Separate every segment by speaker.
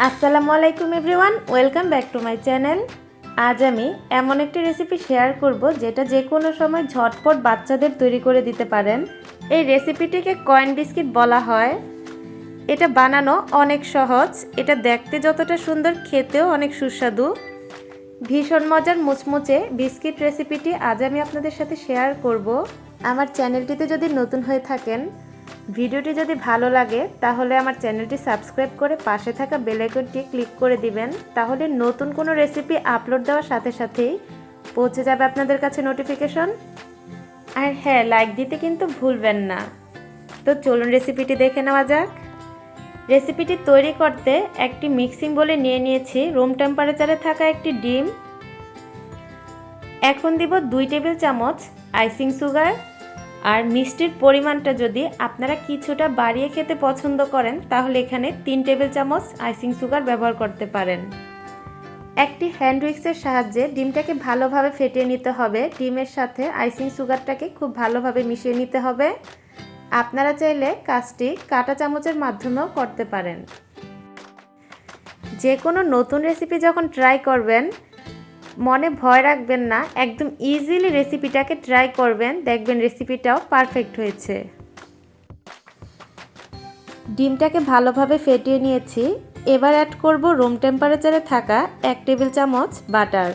Speaker 1: আসসালামু আলাইকুম everyone, welcome back to my channel. আজ আমি এমন একটি রেসিপি শেয়ার করব যেটা যে কোনো সময় ঝটপট বাচ্চাদের তৈরি করে দিতে পারেন। এই রেসিপিটিকে কয়েন বিস্কিট বলা হয়। এটা বানানো অনেক সহজ, এটা দেখতে যতটা সুন্দর খেতেও অনেক সুস্বাদু। ভীষণ মজার মুচমুচে বিস্কিট রেসিপিটি আজ আমি আপনাদের সাথে শেয়ার করব। আমার চ্যানেলটিতে যদি নতুন হয়ে থাকেন, ভিডিওটি যদি ভালো লাগে তাহলে আমার চ্যানেলটি সাবস্ক্রাইব করে পাশে থাকা বেল আইকনটি ক্লিক করে দিবেন। তাহলে নতুন কোনো রেসিপি আপলোড দেওয়ার সাথে সাথেই পৌঁছে যাবে আপনাদের কাছে নোটিফিকেশন। আর হ্যাঁ, লাইক দিতে কিন্তু ভুলবেন না। তো চলুন রেসিপিটি দেখে নেওয়া যাক। রেসিপিটি তৈরি করতে একটি মিক্সিং বোলে নিয়ে নিয়েছি রুম টেম্পারেচারে থাকা একটি ডিম। এখন দিব 2 টেবিল চামচ আইসিং সুগার। আর মিষ্টির পরিমাণটা যদি আপনারা কিছুটা বাড়িয়ে খেতে পছন্দ করেন তাহলে এখানে 3 টেবিল চামচ আইসিং সুগার ব্যবহার করতে পারেন। একটি হ্যান্ড উইক্সের সাহায্যে ডিমটাকে ভালোভাবে ফেটিয়ে নিতে হবে। ডিমের সাথে আইসিং সুগারটাকে খুব ভালোভাবে মিশিয়ে নিতে হবে। আপনারা চাইলে কাজটি কাঁটা চামচের মাধ্যমেও করতে পারেন। যে কোনো নতুন রেসিপি যখন ট্রাই করবেন মনে ভয় রাখবেন না, একদম ইজিলি রেসিপিটাকে ট্রাই করবেন, দেখবেন রেসিপিটাও পারফেক্ট হয়েছে। ডিমটাকে ভালোভাবে ফেটিয়ে নিয়েছি। এবার অ্যাড করব রুম টেম্পারেচারে থাকা 1 টেবিল চামচ বাটার।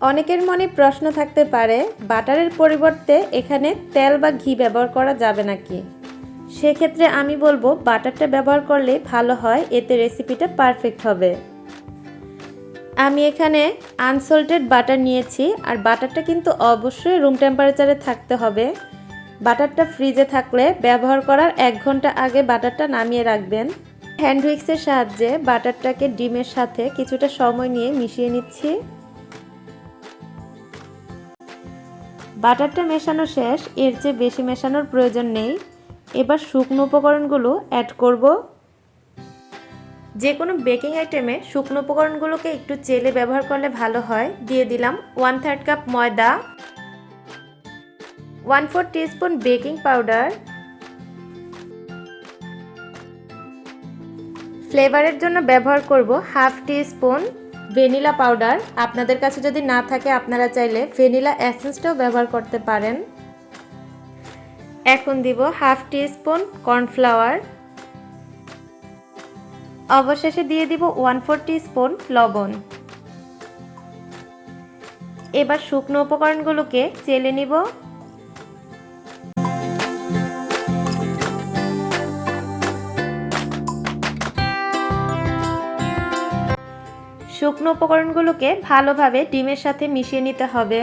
Speaker 1: অনেকের মনে প্রশ্ন থাকতে পারে বাটারের পরিবর্তে এখানে তেল বা ঘি ব্যবহার করা যাবে নাকি। সেক্ষেত্রে আমি বলবো বাটারটা ব্যবহার করলে ভালো হয়, এতে রেসিপিটা পারফেক্ট হবে। আমি এখানে আনসল্টেড বাটার নিয়েছি, আর বাটারটা কিন্তু অবশ্যই রুম টেম্পারেচারে থাকতে হবে। বাটারটা ফ্রিজে থাকলে ব্যবহার করার 1 ঘন্টা আগে বাটারটা নামিয়ে রাখবেন। হ্যান্ড উইক্সের সাহায্যে বাটারটাকে ডিমের সাথে কিছুটা সময় নিয়ে মিশিয়ে নিচ্ছি। বাটারটা মেশানো শেষ, এর চেয়ে বেশি মেশানোর প্রয়োজন নেই। এবার শুকনো উপকরণগুলো অ্যাড করব। যে কোনো বেকিং আইটেমে শুকনো উপকরণগুলোকে একটু চেলে ব্যবহার করলে ভালো হয়। দিয়ে দিলাম 1/3 কাপ ময়দা, 1/4 টিস্পুন বেকিং পাউডার, ফ্লেভারের জন্য ব্যবহার করব 1/2 টিস্পুন ভ্যানিলা পাউডার। আপনাদের কাছে যদি না থাকে আপনারা চাইলে ভ্যানিলা এসেন্সটাও ব্যবহার করতে পারেন। এখন দিব 1/2 টিস্পুন কর্নফ্লাওয়ার। অবশেষে দিয়ে দিব 1/4 টিস্পুন লবণ। এবার শুকনো উপকরণগুলোকে চেলে নিব। শুকনো উপকরণগুলোকে ভালোভাবে ডিমের সাথে মিশিয়ে নিতে হবে।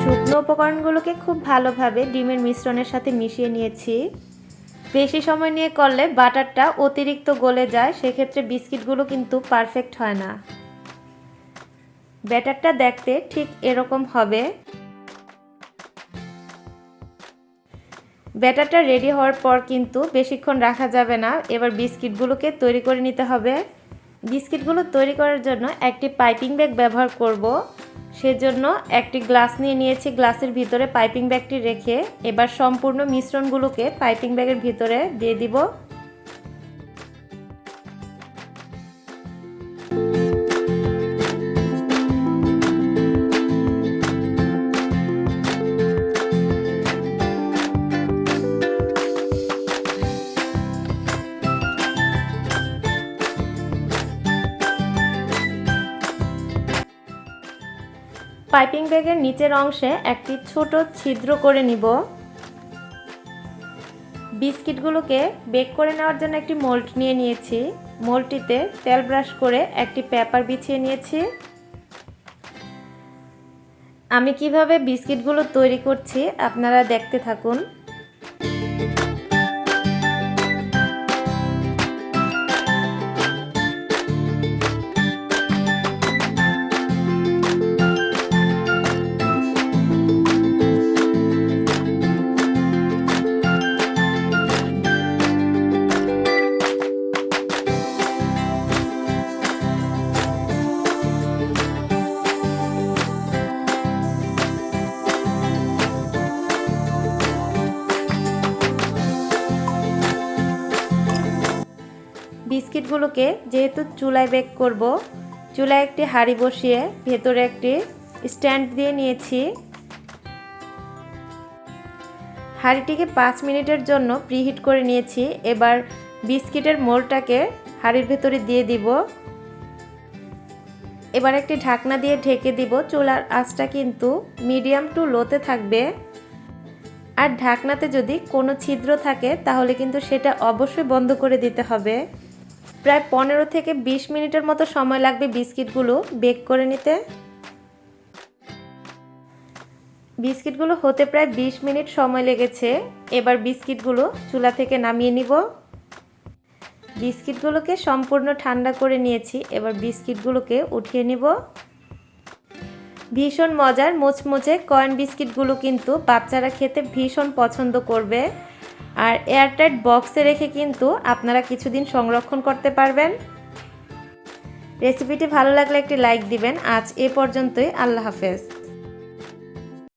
Speaker 1: শুকনো উপকরণগুলোকে খুব ভালোভাবে ডিমের মিশ্রণের সাথে মিশিয়ে নিয়েছি। বেশি সময় নিয়ে করলে বাটারটা অতিরিক্ত গলে যায়, সেক্ষেত্রে বিস্কিটগুলো কিন্তু পারফেক্ট হয় না। ব্যাটারটা দেখতে ঠিক এরকম হবে। ব্যাটারটা রেডি হওয়ার পর কিন্তু বেশিক্ষণ রাখা যাবে না। এবার বিস্কিটগুলোকে তৈরি করে নিতে হবে। বিস্কিটগুলো তৈরি করার জন্য একটি পাইপিং ব্যাগ ব্যবহার করব। সেজন্য একটি গ্লাস নিয়ে নিয়েছি, গ্লাসের ভিতরে পাইপিং ব্যাগটি রেখে এবার সম্পূর্ণ মিশ্রণগুলোকে পাইপিং ব্যাগের ভিতরে দিয়ে দিব। পাইপিং ব্যাগের নিচের অংশে একটি ছোট ছিদ্র করে নিব। বিস্কিটগুলোকে বেক করে নেওয়ার জন্য একটি মোল্ড নিয়ে নিয়েছি। মোল্ডটিতে তেল ব্রাশ করে একটি পেপার বিছিয়ে নিয়েছি। আমি কিভাবে বিস্কিটগুলো তৈরি করছি আপনারা দেখতে থাকুন। বিস্কিটগুলোকে যেহেতু চুলায় বেক করব, চুলায় একটি হাঁড়ি বসিয়ে ভেতরে একটি স্ট্যান্ড দিয়ে নিয়েছি। হাঁড়িটিকে 5 মিনিটের জন্য প্রিহিট করে নিয়েছি। এবার বিস্কিটের মোলটাকে হাঁড়ির ভেতরে দিয়ে দিব। এবার একটি ঢাকনা দিয়ে ঢেকে দিব। চুলার আঁচটা কিন্তু মিডিয়াম টু লোতে থাকবে। আর ঢাকনাতে যদি কোনো ছিদ্র থাকে তাহলে কিন্তু সেটা অবশ্যই বন্ধ করে দিতে হবে। প্রায় 15 থেকে 20 মিনিটের মতো সময় লাগবে বিস্কিটগুলো বেক করে নিতে। বিস্কিটগুলো হতে প্রায় 20 মিনিট সময় লেগেছে। এবার বিস্কিটগুলো চুলা থেকে নামিয়ে নিব। বিস্কিটগুলোকে সম্পূর্ণ ঠান্ডা করে নিয়েছি। এবার বিস্কিটগুলোকে উঠিয়ে নিব। ভীষণ মজার মুচমুচে কয়েন বিস্কিটগুলো কিন্তু বাচ্চারা খেতে ভীষণ পছন্দ করবে। আর এয়ারটাইট বক্সে রেখে কিন্তু আপনারা কিছুদিন সংরক্ষণ করতে পারবেন। রেসিপিটি ভালো লাগলে একটি লাইক দিবেন। আজ এ পর্যন্তই। আল্লাহ হাফেজ।